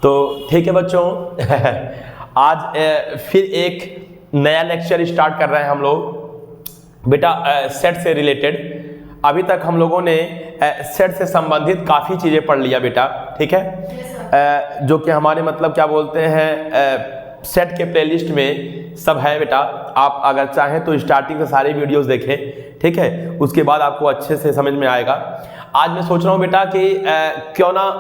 तो ठीक है बच्चों आज फिर एक नया लेक्चर स्टार्ट कर रहे हैं हम लोग बेटा सेट से रिलेटेड। अभी तक हम लोगों ने सेट से संबंधित काफ़ी चीज़ें पढ़ लिया बेटा, ठीक है। जो कि हमारे मतलब क्या बोलते हैं सेट के प्लेलिस्ट में सब है बेटा। आप अगर चाहें तो स्टार्टिंग से सारी वीडियोस देखें, ठीक है, उसके बाद आपको अच्छे से समझ में आएगा। आज मैं सोच रहा हूँ बेटा कि क्यों ना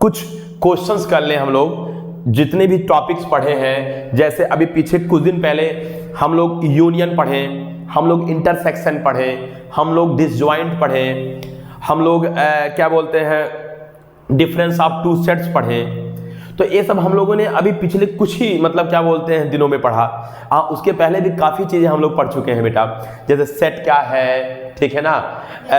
कुछ क्वेश्चंस कर लें हम लोग, जितने भी टॉपिक्स पढ़े हैं। जैसे अभी पीछे कुछ दिन पहले हम लोग यूनियन पढ़े, हम लोग इंटरसेक्शन पढ़े, हम लोग डिसजॉइंट पढ़े, हम लोग क्या बोलते हैं डिफरेंस ऑफ टू सेट्स पढ़े। तो ये सब हम लोगों ने अभी पिछले कुछ ही मतलब क्या बोलते हैं दिनों में पढ़ा। उसके पहले भी काफ़ी चीज़ें हम लोग पढ़ चुके हैं बेटा। जैसे सेट क्या है, ठीक है ना,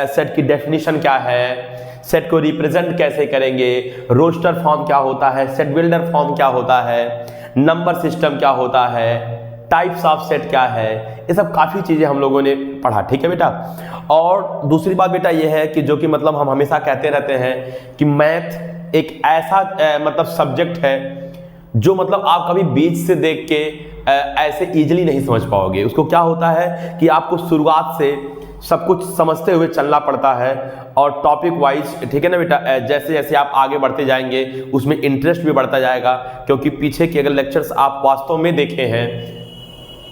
सेट की डेफिनेशन क्या है, सेट को रिप्रेजेंट कैसे करेंगे, रोस्टर फॉर्म क्या होता है, सेट बिल्डर फॉर्म क्या होता है, नंबर सिस्टम क्या होता है, टाइप्स ऑफ सेट क्या है, ये सब काफ़ी चीज़ें हम लोगों ने पढ़ा, ठीक है बेटा। और दूसरी बात बेटा ये है कि जो कि मतलब हम हमेशा कहते रहते हैं कि मैथ एक ऐसा मतलब सब्जेक्ट है जो मतलब आप कभी बीच से देख के ऐसे इजीली नहीं समझ पाओगे। उसको क्या होता है कि आपको शुरुआत से सब कुछ समझते हुए चलना पड़ता है और टॉपिक वाइज, ठीक है ना बेटा। जैसे जैसे आप आगे बढ़ते जाएंगे उसमें इंटरेस्ट भी बढ़ता जाएगा, क्योंकि पीछे के अगर लेक्चर्स आप वास्तव में देखे हैं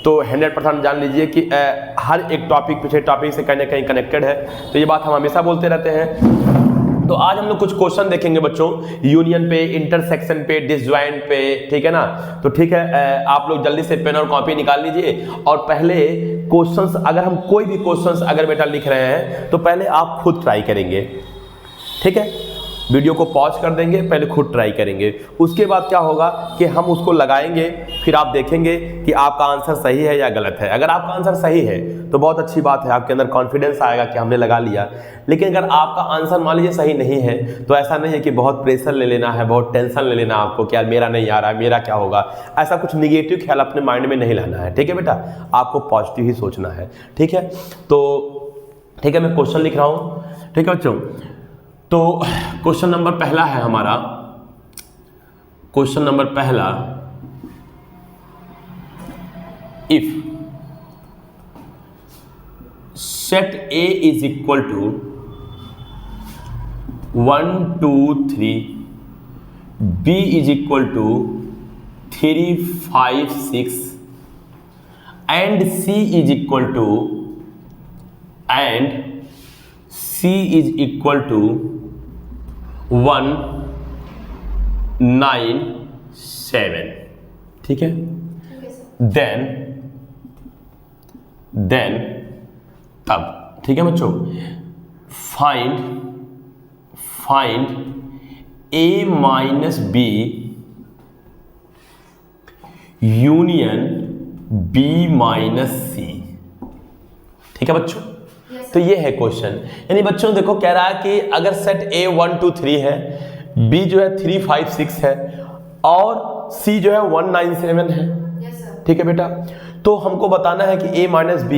तो 100% जान लीजिए कि हर एक टॉपिक पीछे टॉपिक से कहीं ना कहीं कनेक्टेड है। तो ये बात हम हमेशा बोलते रहते हैं। तो आज हम लोग कुछ क्वेश्चन देखेंगे बच्चों, यूनियन पे, इंटरसेक्शन पे, डिसजॉइंट पे, ठीक है ना। तो ठीक है, आप लोग जल्दी से पेन और कॉपी निकाल लीजिए और पहले क्वेश्चंस, अगर हम कोई भी क्वेश्चंस अगर बेटा लिख रहे हैं तो पहले आप खुद ट्राई करेंगे, ठीक है। वीडियो को पॉज कर देंगे, पहले खुद ट्राई करेंगे। उसके बाद क्या होगा कि हम उसको लगाएंगे, फिर आप देखेंगे कि आपका आंसर सही है या गलत है। अगर आपका आंसर सही है तो बहुत अच्छी बात है, आपके अंदर कॉन्फिडेंस आएगा कि हमने लगा लिया। लेकिन अगर आपका आंसर मान लीजिए सही नहीं है तो ऐसा नहीं है कि बहुत प्रेशर ले लेना है, बहुत टेंशन ले लेना आपको कि यार मेरा नहीं आ रहा है, मेरा क्या होगा। ऐसा कुछ निगेटिव ख्याल अपने माइंड में नहीं लाना है, ठीक है बेटा। आपको पॉजिटिव ही सोचना है, ठीक है। तो ठीक है, मैं क्वेश्चन लिख रहा हूँ, ठीक है बच्चों। तो क्वेश्चन नंबर पहला है हमारा, क्वेश्चन नंबर पहला, if set A is equal to 1 2 3, B is equal to 3 5 6 and C is equal to $1 9 7, ठीक है। देन तब, ठीक है बच्चों, find A minus B union B minus C, ठीक है बच्चों। तो ये है क्वेश्चन। यानी बच्चों देखो कह रहा है कि अगर सेट A 1 2 3 है, B जो है 3 5 6 है और C जो है 1 9 7 है, ठीक है बेटा। तो हमको बताना है कि A minus B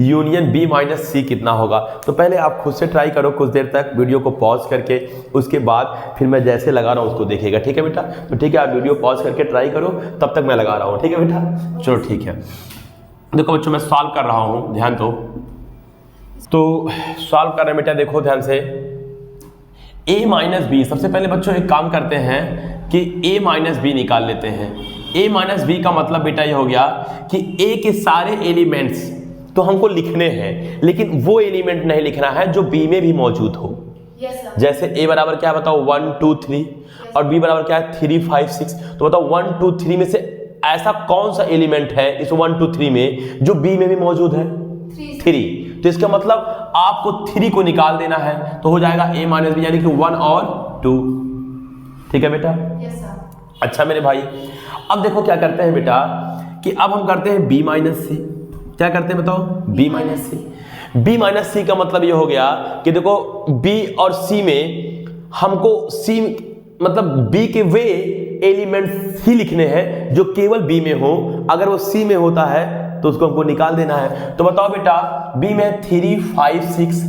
union B minus C कितना होगा। तो पहले आप खुद से ट्राई करो कुछ देर तक, वीडियो को पॉज करके, उसके बाद फिर मैं जैसे लगा रहा हूँ उसको देखिएगा, ठीक है बेटा। तो ठीक है, आप वीडियो पॉज करके ट्राई करो, तब तक मैं लगा रहा हूँ, ठीक है बेटा। चलो ठीक है, देखो बच्चों मैं सॉल्व कर रहा हूँ, ध्यान दो। तो सॉल्व कर रहे हैं बेटा, देखो ध्यान से। A माइनस बी, सबसे पहले बच्चों एक काम करते हैं कि A माइनस बी निकाल लेते हैं। A माइनस बी का मतलब बेटा ये हो गया कि A के सारे एलिमेंट्स तो हमको लिखने हैं, लेकिन वो एलिमेंट नहीं लिखना है जो B में भी मौजूद हो। जैसे A बराबर क्या है बताओ, 1 2 3, और B बराबर क्या है 3 5 6। तो बताओ 1 2 3 में से ऐसा कौन सा एलिमेंट है इस 1 2 3 में जो B में भी मौजूद है? 3। तो इसका मतलब आपको 3 को निकाल देना है, तो हो जाएगा A माइनस बी, यानी कि 1 और 2, ठीक है बेटा। अच्छा मेरे भाई, अब देखो क्या करते हैं बेटा कि अब हम करते हैं B माइनस सी। क्या करते हैं बताओ? B माइनस सी। B माइनस सी का मतलब ये हो गया कि देखो B और C में हमको C मतलब B के वे एलिमेंट्स ही लिखने हैं जो केवल B में हो। अगर वो C में होता है तो उसको हमको निकाल देना है। तो बताओ बेटा, B में 3 5 6,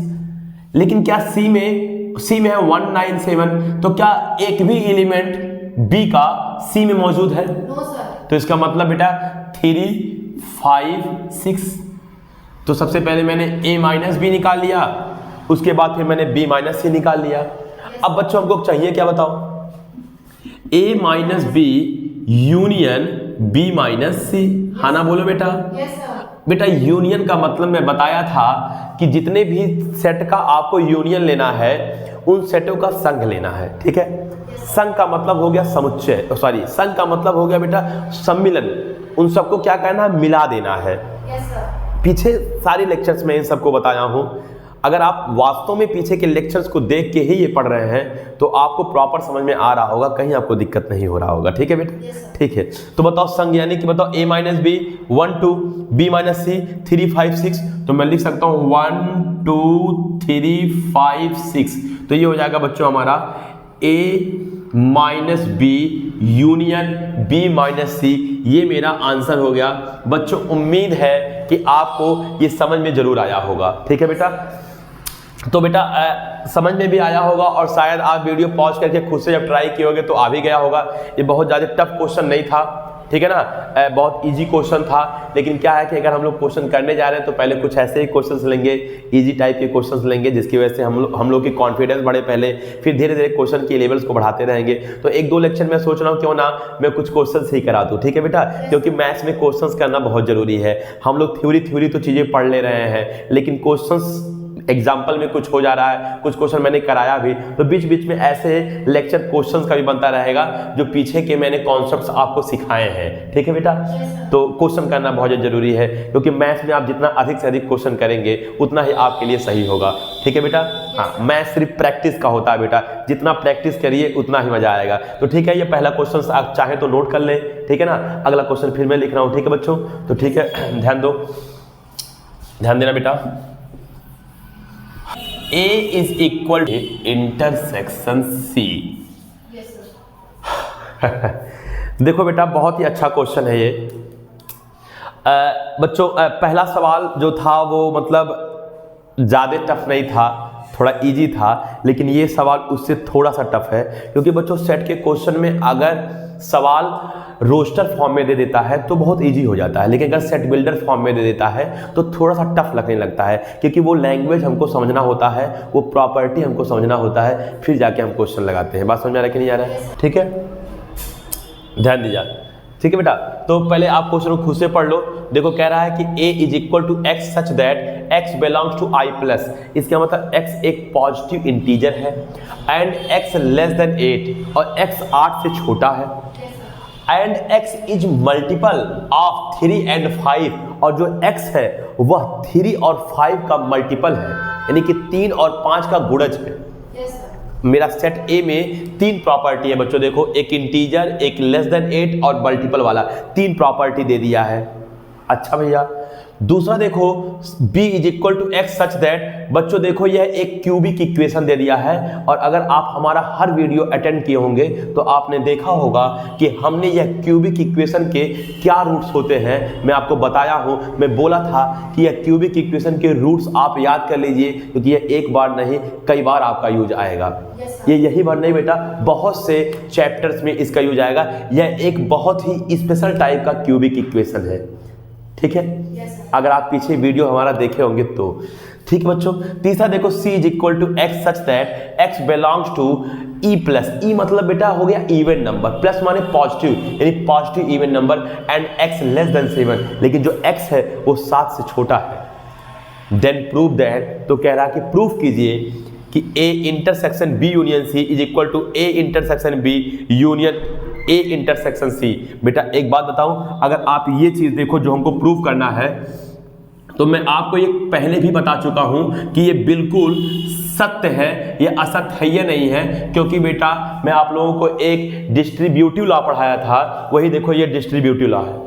लेकिन क्या C में है 1 9 7, तो क्या एक भी एलिमेंट बी का सी में मौजूद है? No sir. तो इसका मतलब बेटा 3, 5, 6। तो सबसे पहले मैंने a माइनस बी निकाल लिया, उसके बाद फिर मैंने b माइनस सी निकाल लिया। अब बच्चों हमको चाहिए क्या बताओ? a minus B union b minus C, हाँ ना बोलो बेटा? Yes sir. बेटा यूनियन का मतलब मैं बताया था कि जितने भी सेट का आपको यूनियन लेना है उन सेटों का संघ लेना है, ठीक है? संघ का मतलब हो गया समुच्चय, सॉरी संघ का मतलब हो गया बेटा सम्मिलन। उन सबको क्या करना है? मिला देना है। Yes sir. पीछे सारे लेक्चर्स में इन सबको बताया हूं। अगर आप वास्तव में पीछे के लेक्चर्स को देख के ही ये पढ़ रहे हैं तो आपको प्रॉपर समझ में आ रहा होगा, कहीं आपको दिक्कत नहीं हो रहा होगा, ठीक है बेटा? ठीक है। तो बताओ संघ यानी कि बताओ a minus B 1 2, b minus C 3 5 6। तो मैं लिख सकता हूँ 1 2 3 5 6। तो ये हो जाएगा बच्चों हमारा a minus B union b minus C. ये मेरा आंसर हो गया बच्चों। उम्मीद है कि आपको ये समझ में जरूर आया होगा, ठीक है बेटा? तो बेटा समझ में भी आया होगा और शायद आप वीडियो पॉज करके खुद से जब ट्राई किए होगे तो आ भी गया होगा। ये बहुत ज़्यादा टफ क्वेश्चन नहीं था, ठीक है ना? बहुत इजी क्वेश्चन था। लेकिन क्या है कि अगर हम लोग क्वेश्चन करने जा रहे हैं तो पहले कुछ ऐसे ही क्वेश्चंस लेंगे, इजी टाइप के क्वेश्चंस लेंगे, जिसकी वजह से हम लोग की कॉन्फिडेंस बढ़े पहले, फिर धीरे धीरे क्वेश्चन के लेवल्स को बढ़ाते रहेंगे। तो 1-2 लेक्चर में सोच रहा हूँ क्यों ना मैं कुछ क्वेश्चन ही करा दूँ, ठीक है बेटा? क्योंकि मैथ्स में क्वेश्चन करना बहुत जरूरी है। हम लोग थ्योरी तो चीज़ें पढ़ ले रहे हैं, लेकिन क्वेश्चन एग्जाम्पल में कुछ हो जा रहा है, कुछ क्वेश्चन मैंने कराया भी, तो बीच बीच में ऐसे लेक्चर क्वेश्चंस का भी बनता रहेगा जो पीछे के मैंने कॉन्सेप्ट्स आपको सिखाए हैं, ठीक है बेटा? तो क्वेश्चन करना बहुत जरूरी है, क्योंकि मैथ्स में आप जितना अधिक से अधिक क्वेश्चन करेंगे उतना ही आपके लिए सही होगा, ठीक है बेटा? हाँ, मैथ्स सिर्फ प्रैक्टिस का होता है बेटा, जितना प्रैक्टिस करिए उतना ही मजा आएगा। तो ठीक है, ये पहला क्वेश्चन आप चाहें तो नोट कर लें, ठीक है ना? अगला क्वेश्चन फिर मैं लिख रहा हूँ, ठीक है बच्चों? तो ठीक है, ध्यान दो, ध्यान देना बेटा। A is equal to intersection C। देखो बेटा, बहुत ही अच्छा क्वेश्चन है ये। बच्चों पहला सवाल जो था वो मतलब ज़्यादा टफ नहीं था, थोड़ा इजी था, लेकिन ये सवाल उससे थोड़ा सा टफ है। क्योंकि बच्चों सेट के क्वेश्चन में अगर सवाल रोस्टर फॉर्म में दे देता है तो बहुत इजी हो जाता है, लेकिन अगर सेट बिल्डर फॉर्म में दे देता है तो थोड़ा सा टफ लगने लगता है, क्योंकि वो लैंग्वेज हमको समझना होता है, वो प्रॉपर्टी हमको समझना होता है, फिर जाके हम क्वेश्चन लगाते हैं। बात समझ आ रहा है कि नहीं आ रहा है? ठीक है, ध्यान दीजिए, ठीक है बेटा? तो पहले आप क्वेश्चन को खुद से पढ़ लो। देखो कह रहा है कि a is equal to x such that x belongs to i plus. इसका मतलब x एक पॉजिटिव इंटीजर है एंड x लेस देन 8 और x 8 से छोटा है and x is multiple of 3 and 5 और जो x है वह 3 और 5 का मल्टीपल है, यानी कि 3 और 5 का गुणज है। मेरा सेट ए में 3 प्रॉपर्टी है बच्चों। देखो, एक इंटीजर, एक लेस देन 8 और मल्टीपल वाला, 3 प्रॉपर्टी दे दिया है। अच्छा भैया, दूसरा देखो b is equal to x such that, बच्चों देखो यह एक क्यूबिक इक्वेशन दे दिया है। और अगर आप हमारा हर वीडियो अटेंड किए होंगे तो आपने देखा होगा कि हमने यह क्यूबिक इक्वेशन के क्या रूट्स होते हैं मैं आपको बताया हूं। मैं बोला था कि यह क्यूबिक इक्वेशन के रूट्स आप याद कर लीजिए, क्योंकि यह एक बार नहीं कई बार आपका यूज आएगा। ये यही बार नहीं बेटा, बहुत से चैप्टर्स में इसका यूज आएगा। यह एक बहुत ही स्पेशल टाइप का क्यूबिक इक्वेशन है, ठीक है? अगर आप पीछे वीडियो हमारा देखे होंगे तो। ठीक है बच्चों, तीसरा देखो c is equal to x such that x belongs to e plus. e मतलब बेटा हो गया इवन नंबर, प्लस माने पॉजिटिव, यानी positive even number and x less than 7, लेकिन जो x है वो 7 से छोटा है। देन प्रूव दैट, तो कह रहा है कि प्रूफ कीजिए कि a intersection b union c is equal to a intersection b union a intersection c। बेटा एक बात बताऊं, अगर आप ये चीज देखो जो हमको प्रूव करना है, तो मैं आपको ये पहले भी बता चुका हूं कि ये बिल्कुल सत्य है, ये असत्य है नहीं है। क्योंकि बेटा मैं आप लोगों को एक डिस्ट्रीब्यूटिव लॉ पढ़ाया था, वही देखो ये डिस्ट्रीब्यूटिव लॉ है।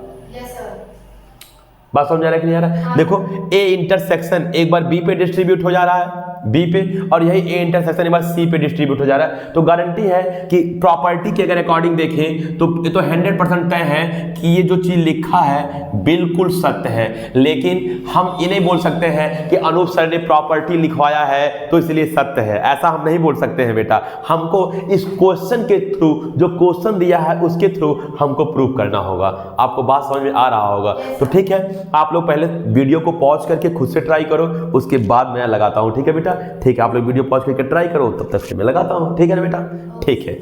बात समझ आ रहा है कि नहीं आ रहा है? देखो a इंटरसेक्शन एक बार b पे डिस्ट्रीब्यूट हो जा रहा है, बी पे, और यही ए इंटरसेक्शन एक बार सी पे डिस्ट्रीब्यूट हो जा रहा है। तो गारंटी है कि प्रॉपर्टी के अगर अकॉर्डिंग देखें तो 100% तय है कि ये जो चीज लिखा है बिल्कुल सत्य है। लेकिन हम ये नहीं बोल सकते हैं कि अनूप सर ने प्रॉपर्टी लिखवाया है तो इसलिए सत्य है, ऐसा हम नहीं बोल सकते हैं बेटा। हमको इस क्वेश्चन के थ्रू, जो क्वेश्चन दिया है उसके थ्रू हमको प्रूव करना होगा। आपको बात समझ में आ रहा होगा? तो ठीक है, आप लोग पहले वीडियो को पॉज करके खुद से ट्राई करो, उसके बाद मैं लगाता हूं। ठीक है बेटा? ठीक है, आप लोग वीडियो पॉज करके ट्राई करो, तब तक मैं लगाता हूं। ठीक है ना बेटा? ठीक है।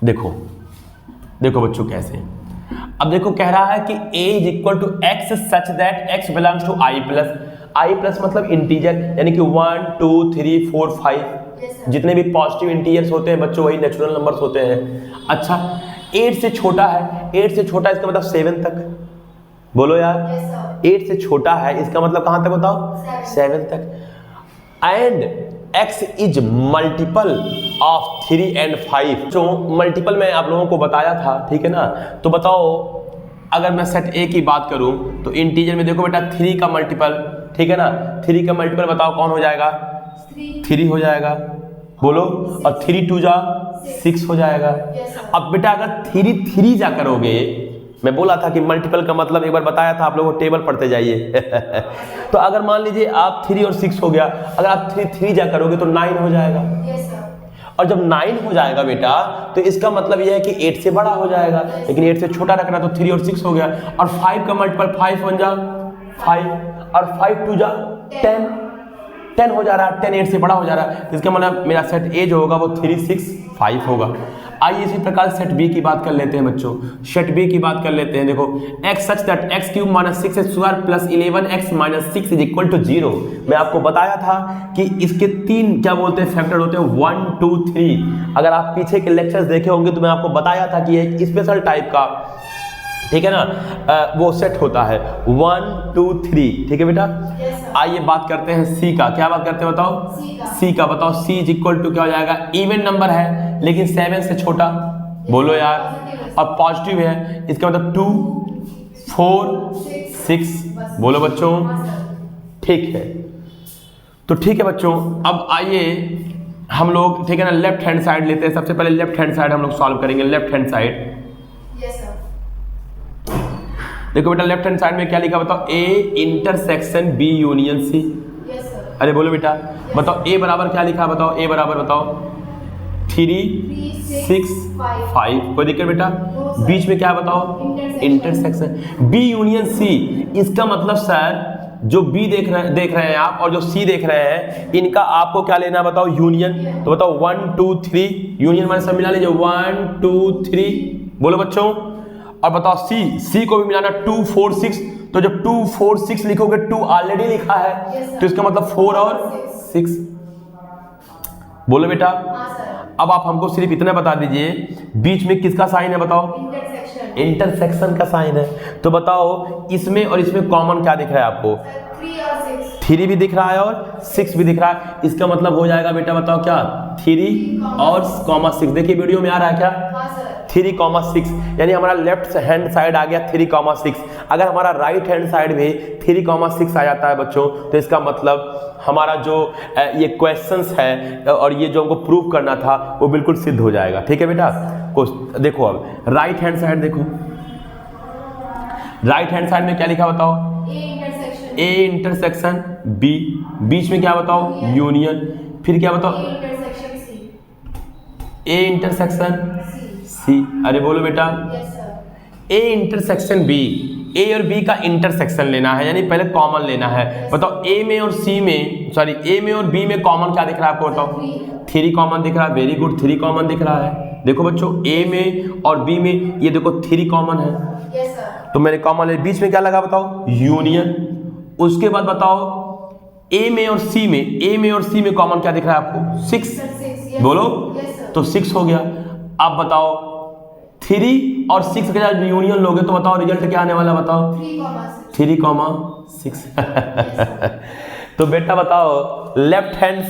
देखो देखो बच्चों कैसे, अब देखो कह रहा है कि a is equal to x such that x belongs to i plus मतलब इंटीजर, यानी कि 1 2 3 4 5 जितने भी पॉजिटिव इंटीजर्स होते हैं बच्चों वही नेचुरल नंबर्स होते हैं। अच्छा 8 से छोटा है, 8 से छोटा इसका मतलब 7 तक, बोलो यार। 8 से छोटा है इसका मतलब कहां तक बताओ? 7 तक। And x is multiple of 3 and 5। जो मल्टीपल मैं आप लोगों को बताया था, ठीक है ना? तो बताओ अगर मैं सेट ए की बात करूं तो इंटीजर में देखो बेटा 3 का मल्टीपल, ठीक है ना? 3 का मल्टीपल बताओ कौन हो जाएगा? 3 हो जाएगा, बोलो। और 3 2 जा 6 हो जाएगा। अब बेटा अगर 3 जा करोगे, मैं बोला था कि मल्टीपल का मतलब एक बार बताया था आप लोगों को, टेबल पढ़ते जाइए। तो अगर मान लीजिए आप 3 और 6 हो गया, अगर आप 3 जा करोगे तो 9 हो जाएगा। और जब 9 हो जाएगा बेटा तो इसका मतलब यह है कि 8 से बड़ा हो जाएगा, लेकिन 8 से छोटा रखना, तो 3 और 6 हो गया। और 5 का मल्टीपल 5 1 जा 5 और 5 2 जा 10 हो जा रहा है, 10 8 से बड़ा हो जा रहा है। तो इसका मतलब मेरा सेट ए जो होगा वो 3 6 5 होगा। आइए इसी प्रकार सेट बी की बात कर लेते हैं बच्चों। सेट बी की बात कर लेते हैं। देखो x such that x cube minus 6x² plus 11x minus 6 is equal to 0। मैं आपको बताया था कि इसके 3 क्या बोलते हैं फैक्टर होते हैं, 1 2 3। अगर आप पीछे के लेक्चर्स देखे होंगे तो मैं आपको बताया था कि एक स्पेशल टाइप का, ठीक है ना, वो सेट होता है 1 2 3। ठीक है बेटा? आइए बात करते हैं सी का। क्या बात करते हैं बताओ? सी का बताओ। सी इज इक्वल टू क्या हो जाएगा? इवन नंबर है लेकिन 7 से छोटा, बोलो यार। और पॉजिटिव है, इसका मतलब 2 4 6, बोलो बच्चों। ठीक है, तो ठीक है बच्चों, अब आइए हम लोग, ठीक है ना, लेफ्ट हैंड साइड लेते हैं। सबसे पहले लेफ्ट हैंड साइड हम लोग सॉल्व करेंगे। लेफ्ट हैंड साइड देखो बेटा, लेफ्ट हैंड साइड में क्या लिखा बताओ? A intersection B union C. अरे बोलो बेटा, बताओ ए बराबर क्या लिखा बताओ? ए बराबर बताओ 3 6 5। कोई दिक्कत बेटा? बीच में क्या बताओ? Intersection B union C. इसका मतलब सर जो बी देख रहे हैं आप और जो सी देख रहे हैं, इनका आपको क्या लेना बताओ? यूनियन। तो बताओ 1 2 3 यूनियन मैंने सब मिला लीजिए 1 2 3, बोलो बच्चों। और बताओ सी को भी मिलाना 2 4 6। तो जब 2 4 6 लिखोगे, 2 ऑलरेडी लिखा है तो इसका मतलब 4 और 6, बोलो बेटा। अब आप हमको सिर्फ इतना बता दीजिए बीच में किसका साइन है बताओ? इंटरसेक्शन का साइन है। तो बताओ इसमें और इसमें कॉमन क्या दिख रहा है आपको? 3 भी दिख रहा है और 6 भी दिख रहा है। इसका मतलब हो जाएगा बेटा बताओ क्या? 3 और 6। देखिए वीडियो में आ रहा है क्या? 3, 6, यानी हमारा लेफ्ट हैंड साइड आ गया 3, 6। अगर हमारा राइट हैंड साइड भी 3, 6 आ जाता है बच्चों, तो इसका मतलब हमारा जो ये क्वेश्चंस है और ये जो हमको प्रूव करना था वो बिल्कुल सिद्ध हो जाएगा। ठीक है बेटा? देखो अब राइट हैंड साइड देखो, राइट हैंड साइड में क्या लिखा बताओ? A intersection B. बीच में क्या बताओ? यूनियन। फिर क्या बताओ? A intersection C. अरे बोलो बेटा। ए इंटरसेक्शन बी। ए और बी का इंटरसेक्शन लेना है, यानी पहले कॉमन लेना है। बताओ ए में और सी में, सॉरी ए में और बी में कॉमन क्या दिख रहा है आपको बताओ? 3 कॉमन दिख रहा है। वेरी गुड, 3 कॉमन दिख रहा है। देखो बच्चों ए में और बी में ये देखो 3 कॉमन है। तो मैंने कॉमन ले, बीच में क्या लगा बताओ? यूनियन। उसके बाद बताओ ए में और सी में, ए में और सी में कॉमन क्या दिख रहा है आपको? 6, बोलो। तो 6 हो गया। अब बताओ 3 और 6 के साथ यूनियन लोगे तो बताओ रिजल्ट क्या आने वाला बताओ? 3,6। तो बेटा बताओ left hand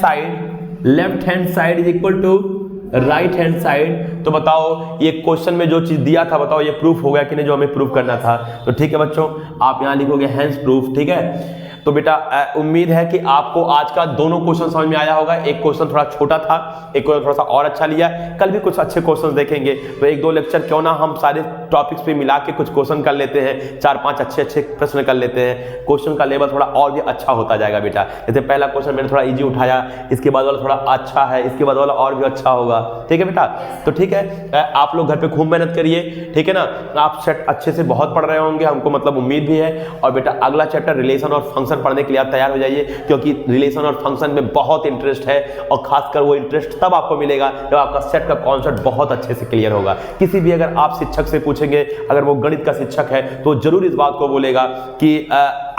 side is equal to right hand side. तो बताओ ये क्वेश्चन में जो चीज दिया था बताओ ये प्रूफ हो गया कि नहीं, जो हमें प्रूफ करना था? तो ठीक है बच्चों, आप यहाँ लिखोगे हैंस प्रूफ। ठीक है, तो बेटा उम्मीद है कि आपको आज का दोनों क्वेश्चन समझ में आया होगा। एक क्वेश्चन थोड़ा छोटा था, एक क्वेश्चन थोड़ा सा और अच्छा लिया। कल भी कुछ अच्छे क्वेश्चन देखेंगे, तो एक दो लेक्चर क्यों ना हम सारे टॉपिक्स पे मिला के कुछ क्वेश्चन कर लेते हैं, 4-5 अच्छे प्रश्न कर लेते हैं। क्वेश्चन का लेवल थोड़ा और भी अच्छा होता जाएगा बेटा। जैसे पहला क्वेश्चन मैंने थोड़ा इजी उठाया, इसके बाद वाला थोड़ा अच्छा है, इसके बाद वाला और भी अच्छा होगा। ठीक है बेटा, तो ठीक है, आप लोग घर पे खूब मेहनत करिए, ठीक है ना। आप सेट अच्छे से बहुत पढ़ रहे होंगे, हमको मतलब उम्मीद भी है। और बेटा अगला चैप्टर रिलेशन और फंक्शन पढ़ने के लिए आप तैयार हो जाइए, क्योंकि रिलेशन और फंक्शन में बहुत इंटरेस्ट है, और खासकर वो इंटरेस्ट तब आपको मिलेगा जब आपका सेट का कॉन्सेप्ट बहुत अच्छे से क्लियर होगा। किसी भी अगर आप शिक्षक से पूछेंगे, अगर वो गणित का शिक्षक है, तो जरूर इस बात को बोलेगा कि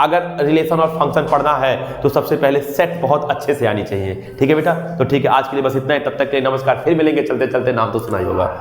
अगर रिलेशन और फंक्शन पढ़ना है तो सबसे पहले सेट बहुत अच्छे से आनी चाहिए। ठीक है बेटा, तो ठीक है, आज के लिए बस इतना ही। तब तक के लिए नमस्कार, फिर मिलेंगे। चलते चलते नाम तो सुना ही होगा।